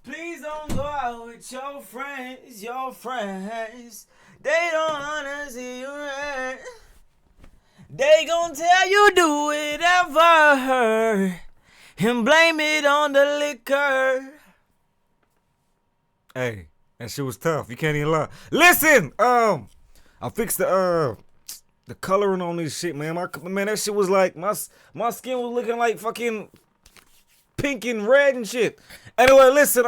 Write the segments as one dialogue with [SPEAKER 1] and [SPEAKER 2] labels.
[SPEAKER 1] Please don't go out with your friends, your friends. They don't wanna see you right. They gon' tell you do it ever and blame it on the liquor. Hey, that shit was tough. You can't even lie. Listen, I fixed the coloring on this shit, man. Man, that shit was like my skin was looking like fucking pink and red and shit. Anyway, listen,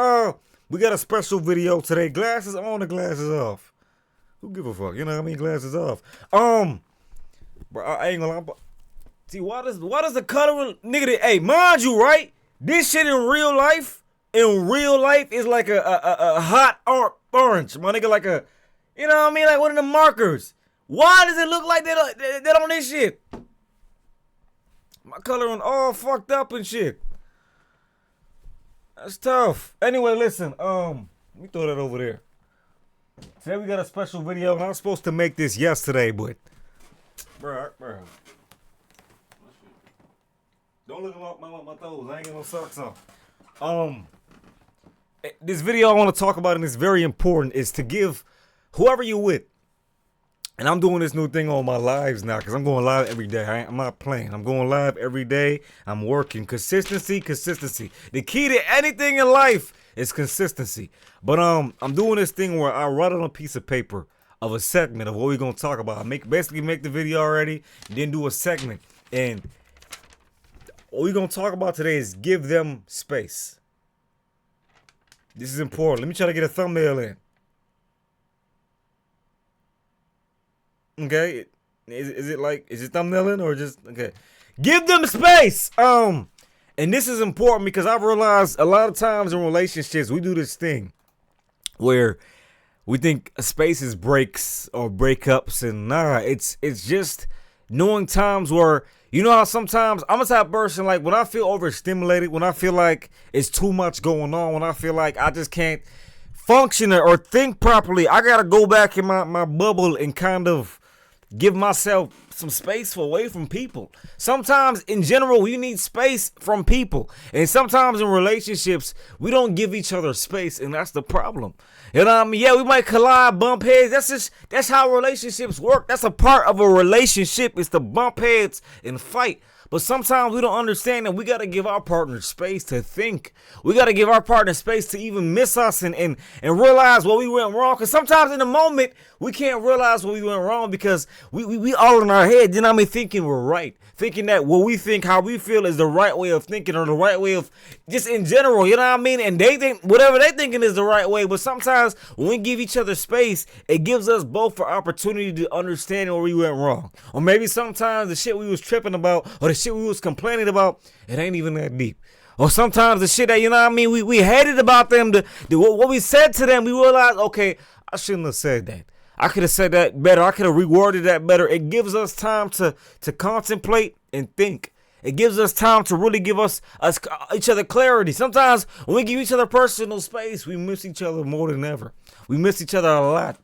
[SPEAKER 1] we got a special video today. Glasses on, the glasses off. Who give a fuck? You know what I mean? Glasses off. Bro, I ain't gonna lie. See, why does the coloring, nigga? Hey, mind you, right? This shit in real life is like a hot orange, my nigga, like a, you know what I mean, like one of the markers. Why does it look like that on this shit? My coloring all fucked up and shit. That's tough. Anyway, listen, let me throw that over there. Today we got a special video, and I was supposed to make this yesterday, but bro. Don't look at my toes. I ain't got no socks on. This video I want to talk about, and it's very important, is to give whoever you with. And I'm doing this new thing on my lives now, because I'm going live every day. I'm not playing. I'm going live every day. I'm working. Consistency. The key to anything in life is consistency. But I'm doing this thing where I write on a piece of paper of a segment of what we're going to talk about. Basically make the video already, then do a segment. And what we're going to talk about today is give them space. This is important. Let me try to get a thumbnail in. Okay, is it thumbnail in or just okay? Give them space. And this is important because I've realized a lot of times in relationships we do this thing where we think space is breaks or breakups, and nah, it's just knowing times where, you know how sometimes I'm a type of person, like when I feel overstimulated, when I feel like it's too much going on, when I feel like I just can't function or think properly, I gotta go back in my bubble and kind of give myself some space away from people. Sometimes in general we need space from people, and sometimes in relationships we don't give each other space, and that's the problem. You know what I mean? Yeah, we might collide, bump heads. That's how relationships work. That's a part of a relationship, is to bump heads and fight. But sometimes we don't understand that we got to give our partner space to think. We got to give our partner space to even miss us and realize what we went wrong. Because sometimes in the moment, we can't realize what we went wrong because we all in our head, you know what I mean, thinking we're right. Thinking that what we think, how we feel is the right way of thinking, or the right way of just in general, you know what I mean? And they think whatever they thinking is the right way. But sometimes when we give each other space, it gives us both an opportunity to understand where we went wrong. Or maybe sometimes the shit we was tripping about or the shit we was complaining about, it ain't even that deep. Or sometimes the shit that, you know what I mean, we hated about them, what we said to them, we realized, okay, I shouldn't have said that. I could have said that better. I could have reworded that better. It gives us time to contemplate and think. It gives us time to really give us each other clarity. Sometimes when we give each other personal space, we miss each other more than ever. We miss each other a lot.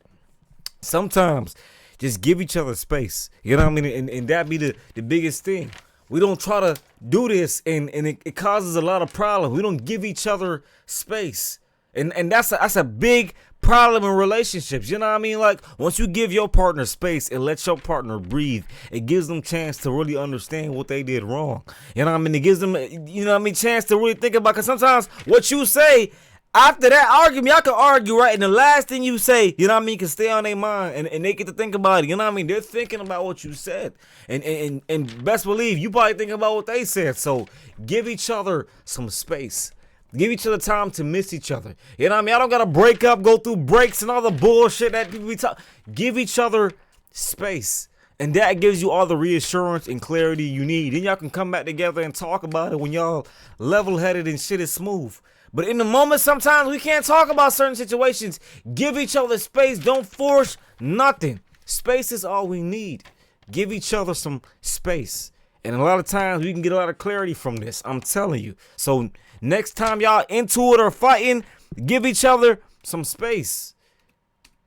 [SPEAKER 1] Sometimes just give each other space. You know what I mean? And that be the biggest thing. We don't try to do this, and it causes a lot of problems. We don't give each other space. And that's a big problem in relationships. You know what I mean? Like, once you give your partner space and let your partner breathe, it gives them chance to really understand what they did wrong. You know what I mean? It gives them, you know what I mean, chance to really think about, because sometimes what you say after that argument, y'all can argue, right? And the last thing you say, you know what I mean, can stay on their mind, and they get to think about it. You know what I mean? They're thinking about what you said. And best believe, you probably thinking about what they said. So give each other some space. Give each other time to miss each other. You know what I mean? I don't got to break up, go through breaks and all the bullshit that people be talking. Give each other space. And that gives you all the reassurance and clarity you need. Then y'all can come back together and talk about it when y'all level-headed and shit is smooth. But in the moment, sometimes we can't talk about certain situations. Give each other space. Don't force nothing. Space is all we need. Give each other some space. And a lot of times we can get a lot of clarity from this. I'm telling you. So next time y'all into it or fighting, give each other some space.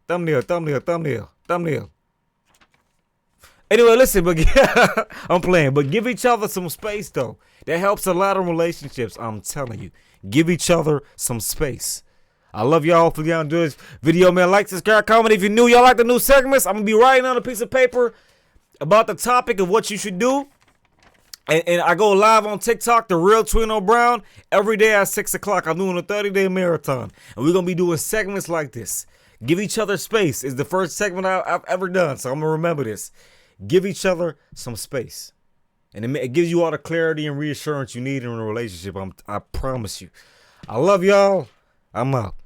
[SPEAKER 1] Thumbnail. Anyway, listen, but I'm playing. But give each other some space, though. That helps a lot of relationships. I'm telling you. Give each other some space. I love y'all. Hopefully y'all enjoy this video, man. Like, subscribe, comment if you're new. Y'all like the new segments? I'm going to be writing on a piece of paper about the topic of what you should do. And I go live on TikTok, The Real Twino Brown, every day at 6 o'clock. I'm doing a 30-day marathon. And we're going to be doing segments like this. Give each other space is the first segment I've ever done. So I'm going to remember this. Give each other some space. And it gives you all the clarity and reassurance you need in a relationship. I promise you. I love y'all. I'm out.